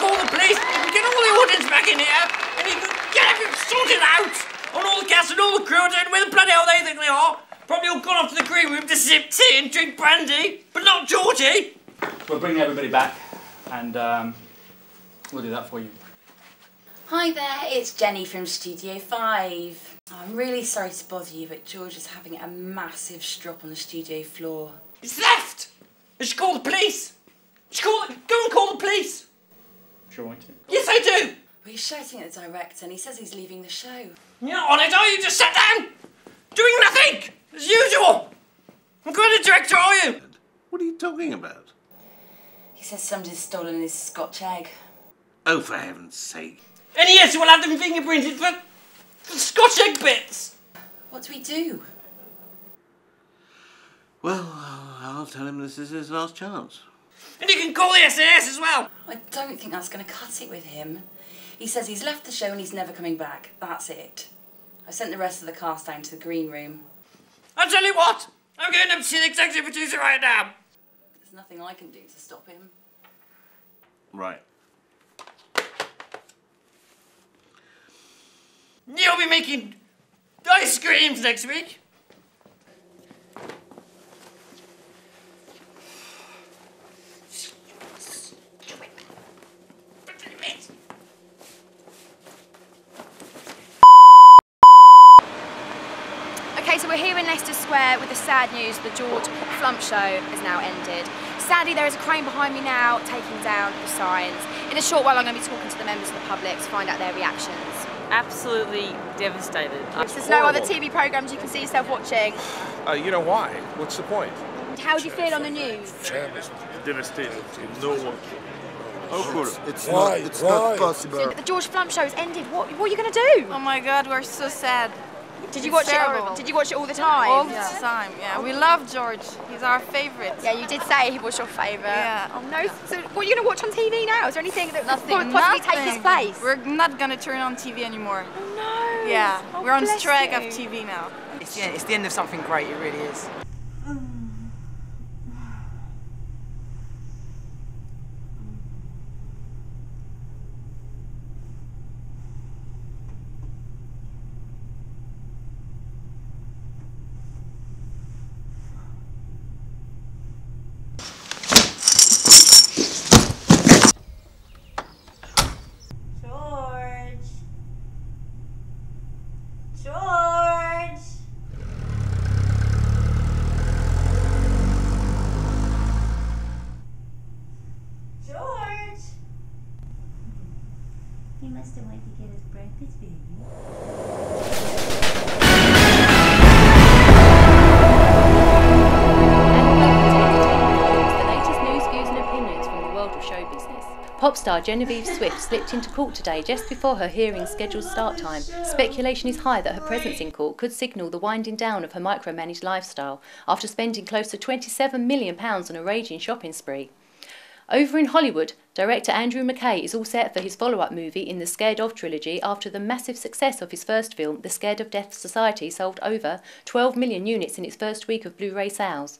call the police, you can get all the audience back in here, and you can get everything sorted out on all the cast and all the crew. I don't know where the bloody hell they think they are. Probably all gone off to the green room to sip tea and drink brandy, but not Georgie. We'll bring everybody back, and we'll do that for you. Hi there, it's Jenny from Studio 5. I'm really sorry to bother you, but George is having a massive strop on the studio floor. He's left! I should call the police. Go and call the police. Sure want to? Yes, I do. Well, he's shouting at the director and he says he's leaving the show. You're not on it, are you? Just sat down, doing nothing, as usual. What kind of director are you? What are you talking about? He says somebody's stolen his Scotch egg. Oh, for heaven's sake. And yes, we'll have them fingerprinted for Scotch egg bits. What do we do? Well, I'll tell him this is his last chance. And you can call the SAS as well. I don't think that's going to cut it with him. He says he's left the show and he's never coming back. That's it. I sent the rest of the cast down to the green room. I'll tell you what, I'm going up to see the executive producer right now. There's nothing I can do to stop him. Right. You'll be making ice creams next week. Okay, so we're here in Leicester Square with the sad news: the George Flump show has now ended. Sadly, there is a crane behind me now taking down the signs. In a short while, I'm going to be talking to the members of the public to find out their reactions. Absolutely devastated. There's no other TV programmes you can see yourself watching. You know why? What's the point? How do you feel on the news? Devastated. No one. Of course, it's Why? not possible. So the George Flump show has ended. What are you going to do? Oh my God, we're so sad. Did you watch terrible. it? Did you watch it all the time? All the time, yeah. We love George. He's our favourite. Yeah, you did say he was your favourite. Yeah. Oh no. So what are you going to watch on TV now? Is there anything that Nothing. could possibly take his place? We're not going to turn on TV anymore. Oh no. Yeah, Oh, we're on bless strike you. of TV now. It's the end of something great, it really is. He must have went to get his breakfast, baby. The latest news, views and opinions from the world of show business. Pop star Genevieve Swift slipped into court today just before her hearing's scheduled start time. Speculation is high that her presence in court could signal the winding down of her micromanaged lifestyle after spending close to £27 million on a raging shopping spree. Over in Hollywood, director Andrew McKay is all set for his follow-up movie in the Scared Of trilogy after the massive success of his first film. The Scared Of Death Society sold over 12 million units in its first week of Blu-ray sales.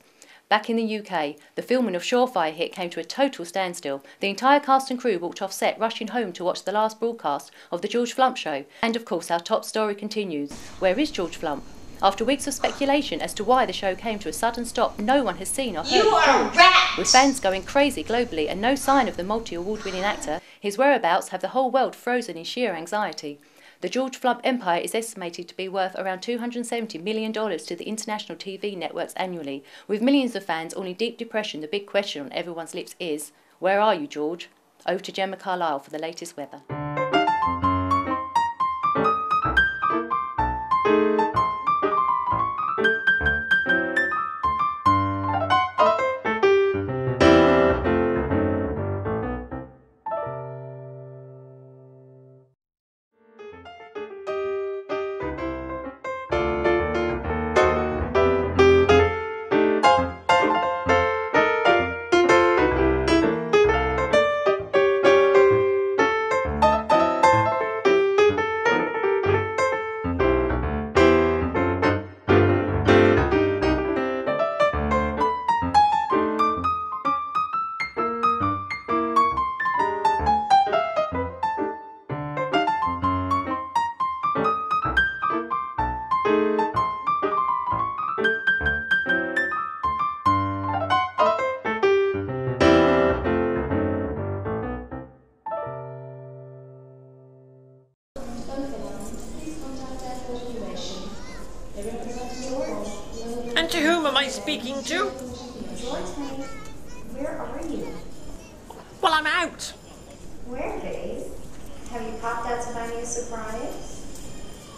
Back in the UK, the filming of Surefire hit came to a total standstill. The entire cast and crew walked off set rushing home to watch the last broadcast of the George Flump show. And of course our top story continues. Where is George Flump? After weeks of speculation as to why the show came to a sudden stop, no one has seen or heard of George. With fans going crazy globally and no sign of the multi-award-winning actor, his whereabouts have the whole world frozen in sheer anxiety. The George Flump empire is estimated to be worth around $270 million to the international TV networks annually. With millions of fans all in deep depression, the big question on everyone's lips is, where are you, George? Over to Gemma Carlisle for the latest weather. speaking to? George, honey, where are you? Well, I'm out. Where, babe? Have you popped out to buy me a surprise?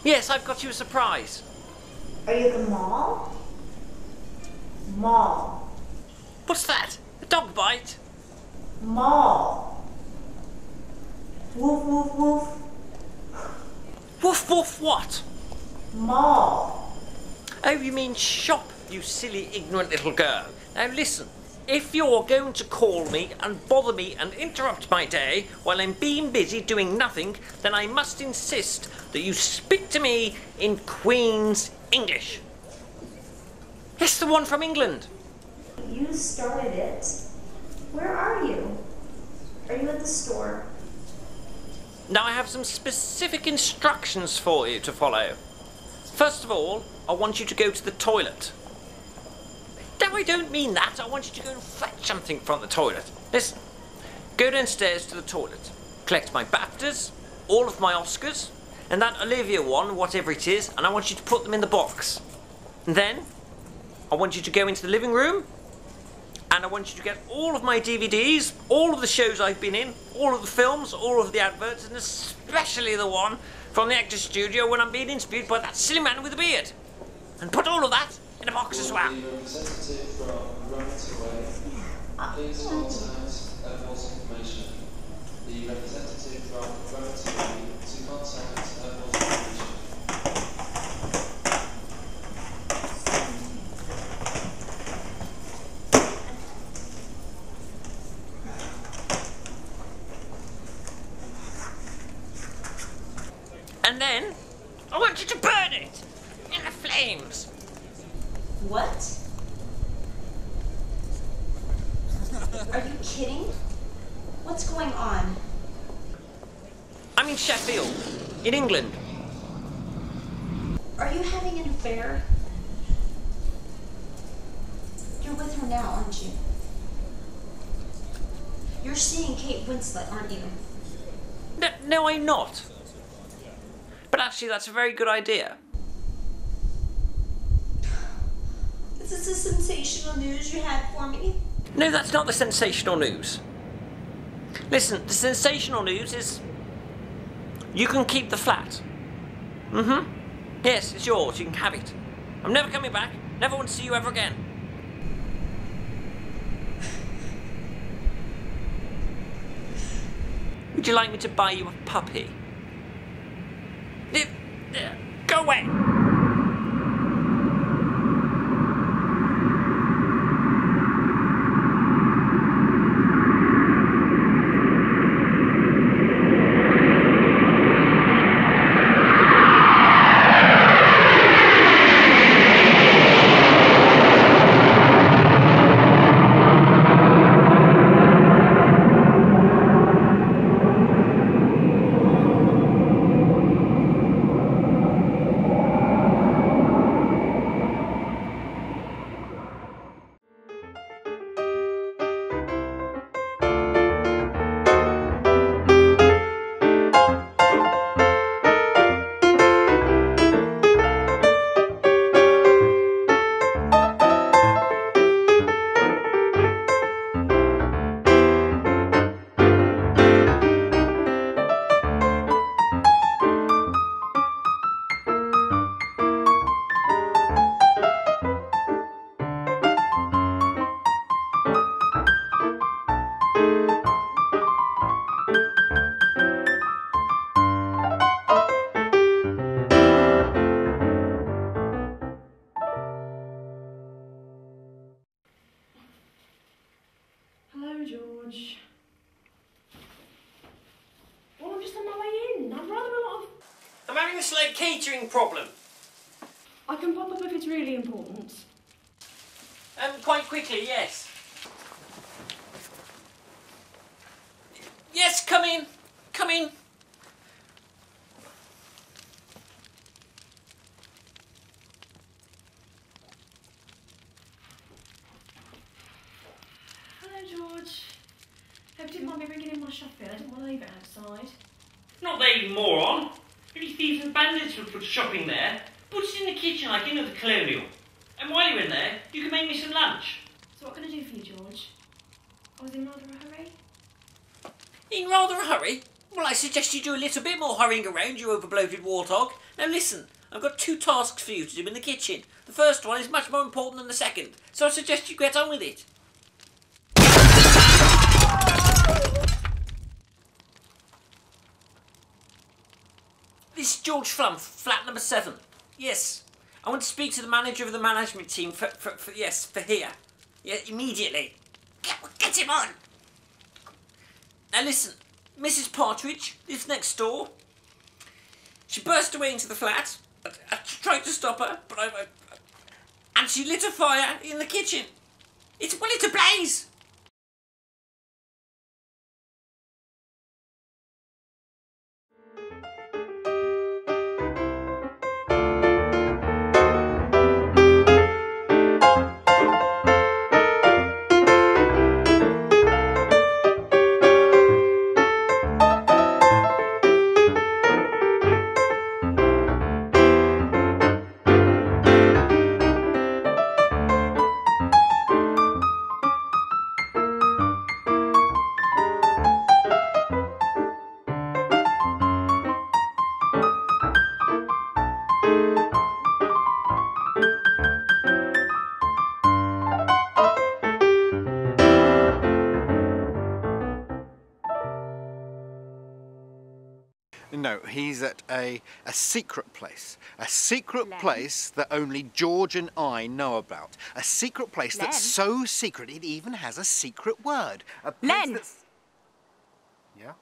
Yes, I've got you a surprise. Are you at the mall? Mall. What's that? A dog bite? Mall. Woof, woof, woof. Woof, woof, what? Mall. Oh, you mean shop, you silly, ignorant little girl. Now listen, if you're going to call me and bother me and interrupt my day while I'm being busy doing nothing, then I must insist that you speak to me in Queen's English. Yes, the one from England. You started it. Where are you? Are you at the store? Now I have some specific instructions for you to follow. First of all, I want you to go to the toilet. No, I don't mean that. I want you to go and fetch something from the toilet. Listen, go downstairs to the toilet, collect my BAFTAs, all of my Oscars, and that Olivia one, whatever it is, and I want you to put them in the box. And then, I want you to go into the living room, and I want you to get all of my DVDs, all of the shows I've been in, all of the films, all of the adverts, and especially the one from the Actors Studio when I'm being interviewed by that silly man with the beard. And put all of that in a box as well. Please contact Airport's information. The representative from Gravity to contact Airport's information. And then, I want you to burn it in the flames. What? Are you kidding? What's going on? I'm in Sheffield, in England. Are you having an affair? You're with her now, aren't you? You're seeing Kate Winslet, aren't you? No, I'm not. But actually, that's a very good idea. Is this the sensational news you had for me? No, that's not the sensational news. Listen, the sensational news is you can keep the flat. Yes, it's yours. You can have it. I'm never coming back. Never want to see you ever again. Would you like me to buy you a puppy? Go away! Hello, George. Well, I'm just on my way in. I'm rather a lot of... I'm having a slight catering problem. I can pop up if it's really important. Quite quickly, yes. Yes, come in. Come in. Hello, George. Hope you didn't mind me bringing in my shopping. I didn't want to leave it outside. Not there, you moron. Any thieves and bandits would put shopping there. Put it in the kitchen like any other colonial. And while you're in there, you can make me some lunch. So what can I do for you, George? I was in rather a hurry. In rather a hurry? Well, I suggest you do a little bit more hurrying around, you overbloated warthog. Now listen, I've got 2 tasks for you to do in the kitchen. The first one is much more important than the second, so I suggest you get on with it. This is George Flump, flat number 7. Yes, I want to speak to the manager of the management team for here. Yeah, immediately. Get him on! Now listen, Mrs. Partridge lives next door. She burst away into the flat. I tried to stop her, but and she lit a fire in the kitchen. It's ablaze! No, he's at a secret place. A secret place that only George and I know about. A secret place that's so secret it even has a secret word. A place Len! That's... Yeah?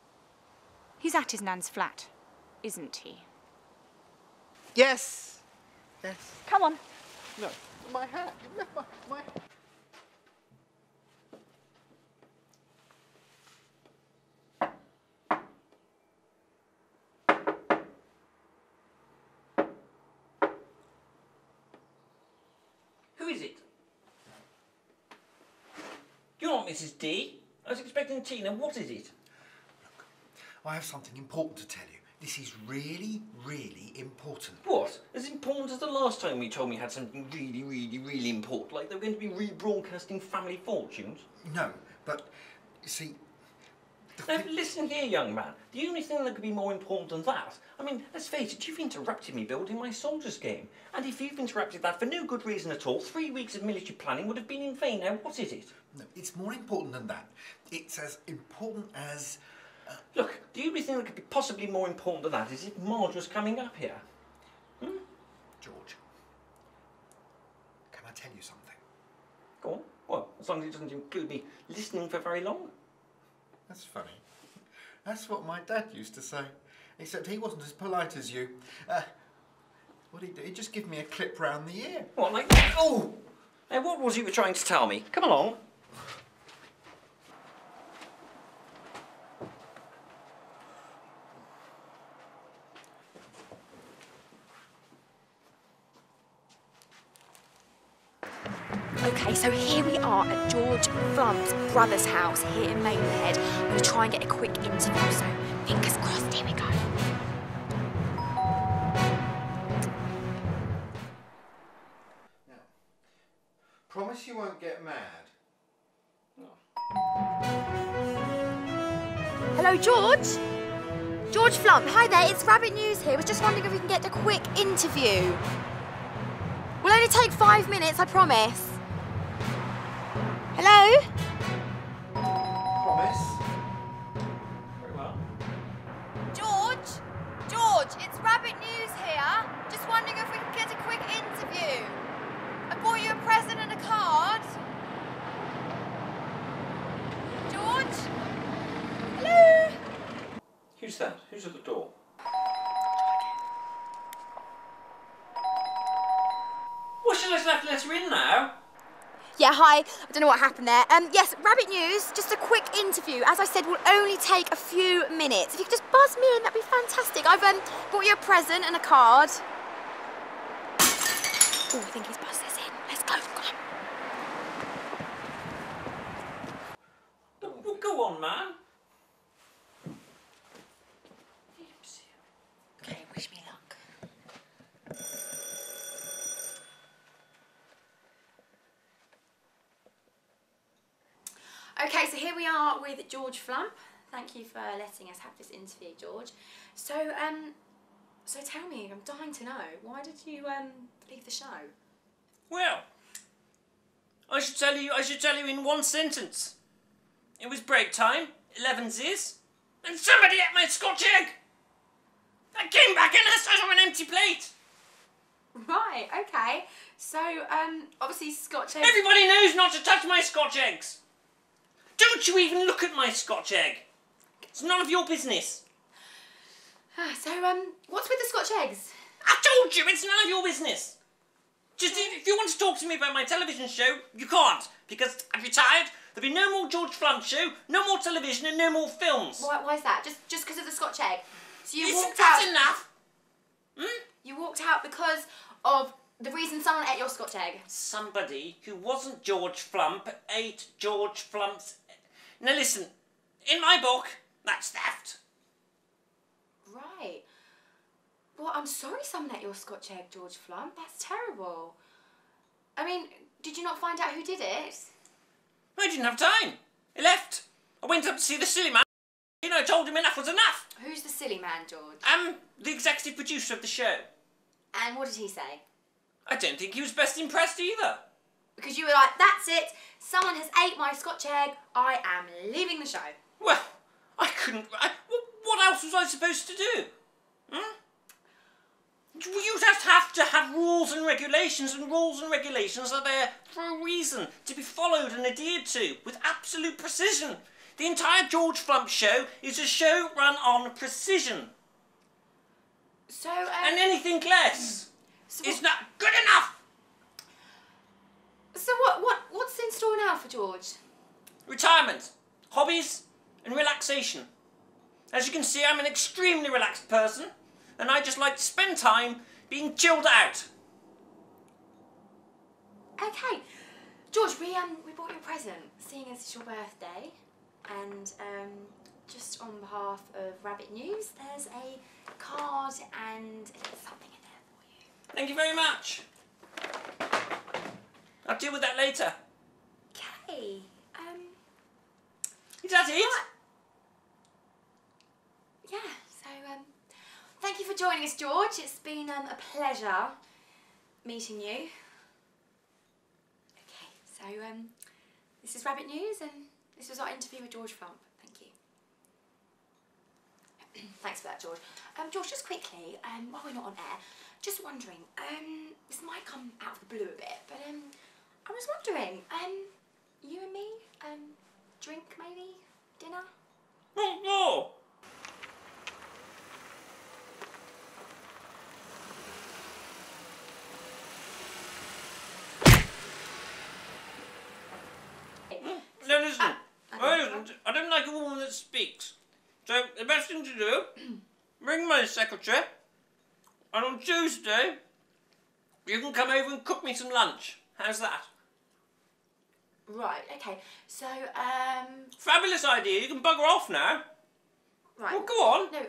He's at his nan's flat, isn't he? Yes! Yes. Come on. No, my hat. My... Who is it? You're not Mrs. D. I was expecting Tina. What is it? Look, I have something important to tell you. This is really, really important. What? As important as the last time you told me you had something really, really, really important, like they were going to be rebroadcasting Family Fortunes? No, but, you see... Now, listen here, young man. The only thing that could be more important than that... I mean, let's face it, you've interrupted me building my soldiers game. And if you've interrupted that for no good reason at all, 3 weeks of military planning would have been in vain. Now, what is it? No, it's more important than that. It's as important as... Look, the only thing that could be possibly more important than that is if Marge was coming up here. George, can I tell you something? Go on. Well, as long as it doesn't include me listening for very long. That's funny. That's what my dad used to say. Except he wasn't as polite as you. What he'd do, he'd just give me a clip round the ear. What, like that? Oh! Now, what was it you were trying to tell me? Come along. Okay, so here we are at George Flump's brother's house here in Maidenhead. I'm going to try and get a quick interview, so fingers crossed, here we go. Now, promise you won't get mad. Hello, George? George Flump, hi there, it's Rabbit News here. I was just wondering if we can get a quick interview. Will only take 5 minutes, I promise. Hello? Promise? Very well. George, it's Rabbit News here. Just wondering if we can get a quick interview. I bought you a present and a card. George? Hello? Who's that? Who's at the door? Well, shall I just have to let her in now? Yeah, hi. I don't know what happened there. Yes, Rabbit News, just a quick interview. As I said, will only take a few minutes. If you could just buzz me in, that'd be fantastic. I've bought you a present and a card. Oh, I think he's buzzed us in. Let's go. Come on. Well, go on, man. Okay, wish me luck. Okay, so here we are with George Flump. Thank you for letting us have this interview, George. So tell me, I'm dying to know, why did you leave the show? Well, I should tell you in one sentence. It was break time, 11's, and somebody ate my Scotch egg. I came back and I sat on an empty plate. Right, okay. So, obviously Scotch eggs... Everybody knows not to touch my Scotch eggs. Don't you even look at my Scotch egg. It's none of your business. So, what's with the Scotch eggs? I told you, it's none of your business. Just if you want to talk to me about my television show, you can't, because I've retired. There'll be no more George Flump show, no more television, and no more films. Why is that? Just because of the Scotch egg? So you Isn't walked that out... enough? You walked out because of the reason someone ate your Scotch egg? Somebody who wasn't George Flump ate George Flump's... Now listen, in my book, that's theft. Right. Well, I'm sorry someone ate your Scotch egg, George Flump. That's terrible. I mean, did you not find out who did it? I didn't have time. He left. I went up to see the silly man. You know, I told him enough was enough. Who's the silly man, George? The executive producer of the show. And what did he say? I don't think he was best impressed either. Because you were like, that's it, someone has ate my Scotch egg, I am leaving the show. Well, I couldn't... what else was I supposed to do? You just have to have rules and regulations are there for a reason, to be followed and adhered to, with absolute precision. The entire George Flump show is a show run on precision. So, and anything less is not good enough! So what's in store now for George? Retirement, hobbies and relaxation. As you can see, I'm an extremely relaxed person, and I just like to spend time being chilled out. Okay, George, we bought you a present, seeing as it's your birthday, and just on behalf of Rabbit News, there's a card and something in there for you. Thank you very much. I'll deal with that later. Okay. Is that it? Yeah, so thank you for joining us, George. It's been a pleasure meeting you. Okay, so this is Rabbit News and this was our interview with George Flump. Thank you. Thanks for that, George. George, just quickly, while we're not on air, just wondering, this might come out of the blue a bit, but I was wondering, you and me, drink maybe, dinner? Oh, no, listen. I don't like a woman that speaks. So the best thing to do, ring my secretary, and on Tuesday, you can come over and cook me some lunch. How's that? Right, okay. So, Fabulous idea. You can bugger off now. Right. Well, go on. No,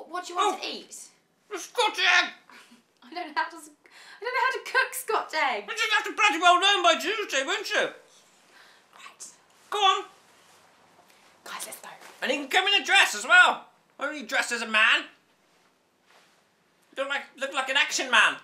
what do you want to eat? A Scotch egg. I don't know how to cook Scotch egg. You just have to bloody well know by Tuesday, won't you? Right. Go on. Guys, let's go. And he can come in a dress as well. Why don't you dress as a man? You look like an action man.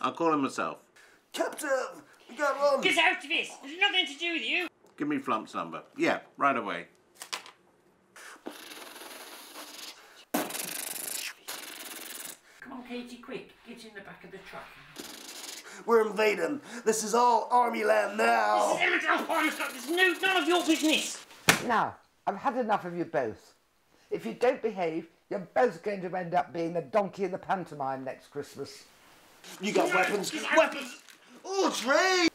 I'll call him myself. Captain, we got wrong. Get out of this. There's nothing to do with you. Give me Flump's number. Yeah, right away. Come on, Katie, quick. Get in the back of the truck. We're invading. This is all army land now. This is Emmerdale Farm Club. It's none of your business. Now, I've had enough of you both. If you don't behave, you're both going to end up being the donkey in the pantomime next Christmas. You got weapons. Weapons. Oh, Trey!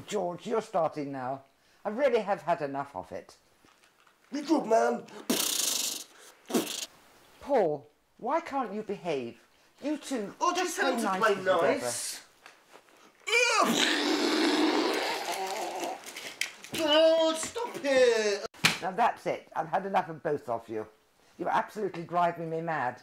George, you're starting now. I really have had enough of it. You good, man. Paul, why can't you behave? You two just play tell him to nicely play together. nice. Oh, stop it! Now that's it. I've had enough of both of you. You're absolutely driving me mad.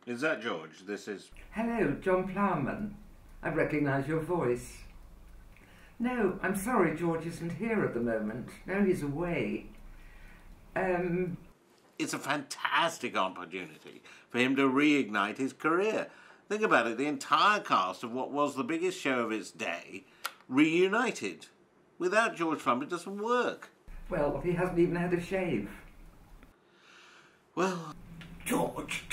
Is that George? This is... Hello, John Plowman. I recognise your voice. No, I'm sorry George isn't here at the moment. No, he's away. It's a fantastic opportunity for him to reignite his career. Think about it, the entire cast of what was the biggest show of its day reunited. Without George Flump, it doesn't work. Well, he hasn't even had a shave. Well... George.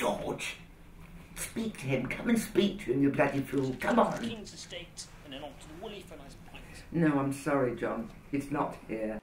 Speak to him. Come and speak to him, you bloody fool. Come on. King's estate and then on to the Woolly for a nice pint. No, I'm sorry, John. It's not here.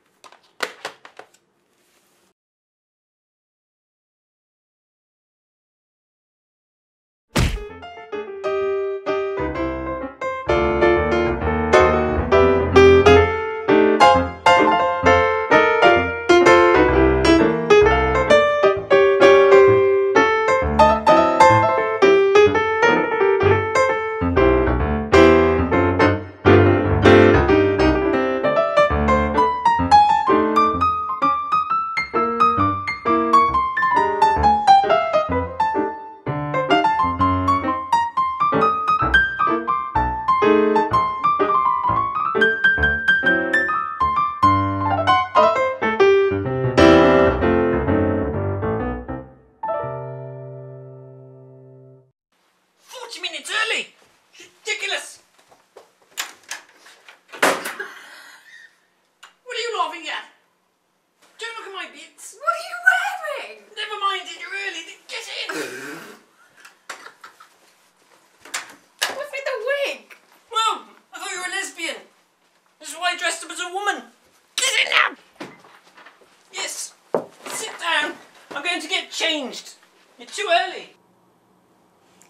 Changed. You're too early.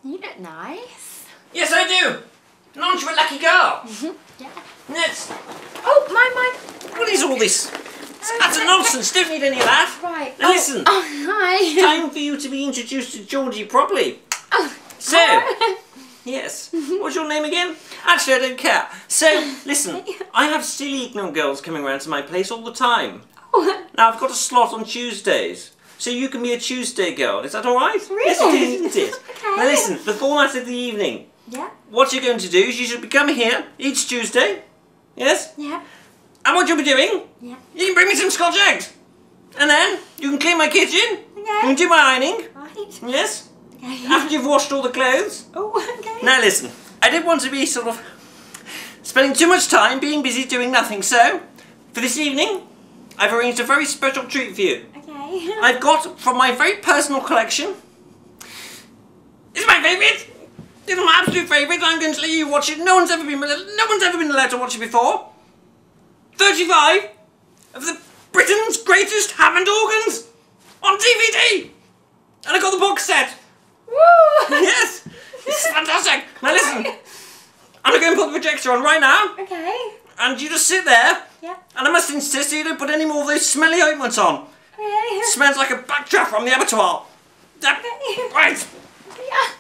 You look nice. Yes, I do. And aren't you a lucky girl? Yeah. Yes. Oh, my. What is all this? That's nonsense. Don't need any of that. Right. Now listen. Oh, hi. Time for you to be introduced to Georgie properly. Oh. So, yes. What's your name again? Actually, I don't care. So, listen. I have silly ignorant girls coming around to my place all the time. Now, I've got a slot on Tuesdays. So you can be a Tuesday girl. Is that all right? Really? Yes, it is, isn't it? Okay. Now listen, the format of the evening. Yeah. What you're going to do is you should be coming here each Tuesday. Yes? Yeah. And what you'll be doing? Yeah. You can bring me some Scotch eggs. And then you can clean my kitchen. Okay. You can do my ironing. Right. Yes? Okay. After you've washed all the clothes. Oh, okay. Now listen, I didn't want to be sort of spending too much time being busy doing nothing. So, for this evening, I've arranged a very special treat for you. Okay. I've got from my very personal collection. It's my favourite. It's my absolute favourite. I'm going to let you watch it. No one's ever been allowed to watch it before. 35 of the Britain's greatest Hammond organs on DVD. And I got the box set. Woo! Yes, it's fantastic. Now listen, I'm going to put the projector on right now. Okay. And you just sit there. Yeah. And I must insist that you don't put any more of those smelly ointments on. Okay. Smells like a backdraft from the abattoir. Okay. Right. Yeah.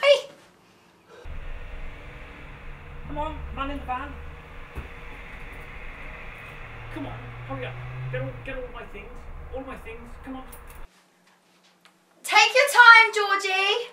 Hey. Come on, man in the van. Come on, hurry up. Get all my things. All my things. Come on. Take your time, Georgie.